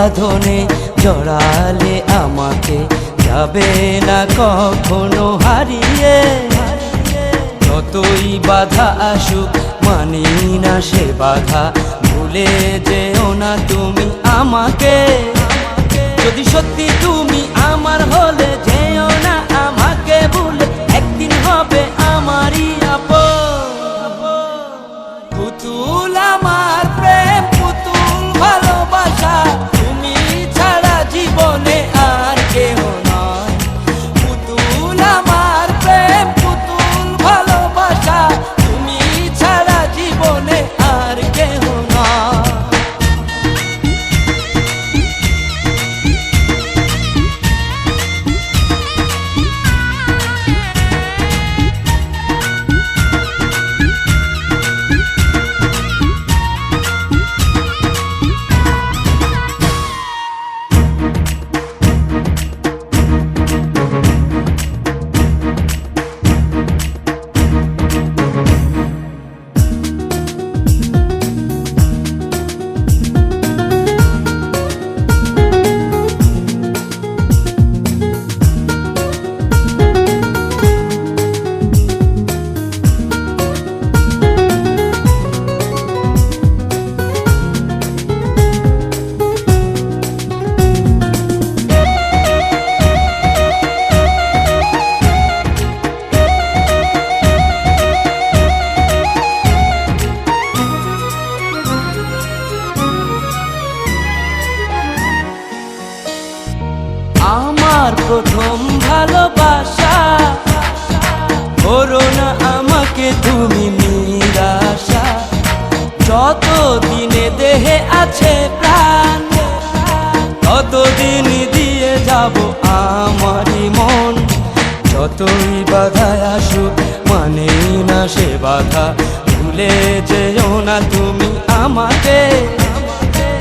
বাঁধনে জড়ালে আমাকে যাবে না কখনো হারিয়ে। যতই বাধা আসুক মানি না সে বাধা, ভুলে যেও না তুমি আমাকে। যদি সত্যি তুমি আমার হলে যেও না আমাকে ভুলে, একদিন হবে আমারই আপন। পুতুল আমার প্রেম, পুতুল ভালোবাসা, তুমি ছাড়া জীবনে আর কেহ নয়। পুতুল আমার প্রেম, পুতুল ভালোবাসা, তুমি ছাড়া জীবনে আর কেহ নয়। আমার প্রথম ভালোবাসা, করো না আমাকে তুমি নিরাশা। যত দিনে দেহে আছে প্রাণ, ততদিন দিয়ে যাব আমারই মন। যতই বাধা আসুক মানে না সে বাধা, ভুলে যেও না তুমি আমাকে।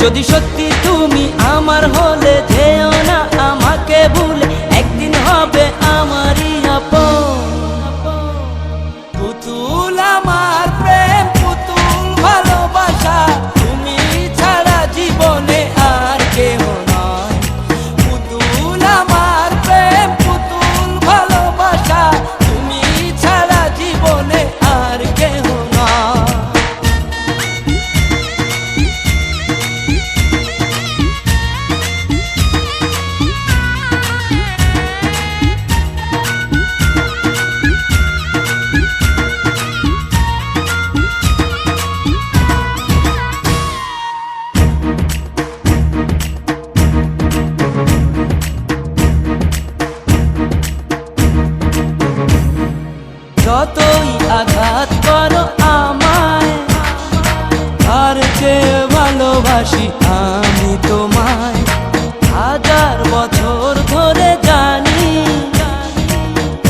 যদি সত্যি তুমি আমার হলে যেও না আমাকে ভুলে, একদিন হবে আমারই আপন। পুতুল আমার প্রেম, পুতুল ভালোবাসা, তুমি ছাড়া জীবনে আর কেহ নয়। পুতুল আমার প্রেম, পুতুল ভালোবাসা, তুমি ছাড়া জীবনে আর কেহ নয়। যতই আঘাত করো আমায়, তার চেয়ে ভালোবাসি আমি তোমায়। 1000 বছর ধরে জানি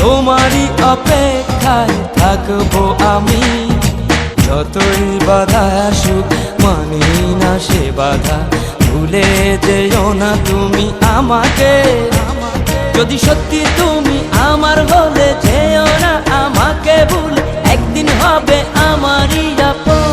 তোমারই অপেক্ষায় থাকবো আমি। যতই বাধা আসুক মানি না সে বাধা, ভুলে যেও না তুমি আমাকে। যদি সত্যি তুমি আমার হলে যেও না আমাকে ভুলে, একদিন হবে আমারই আপন।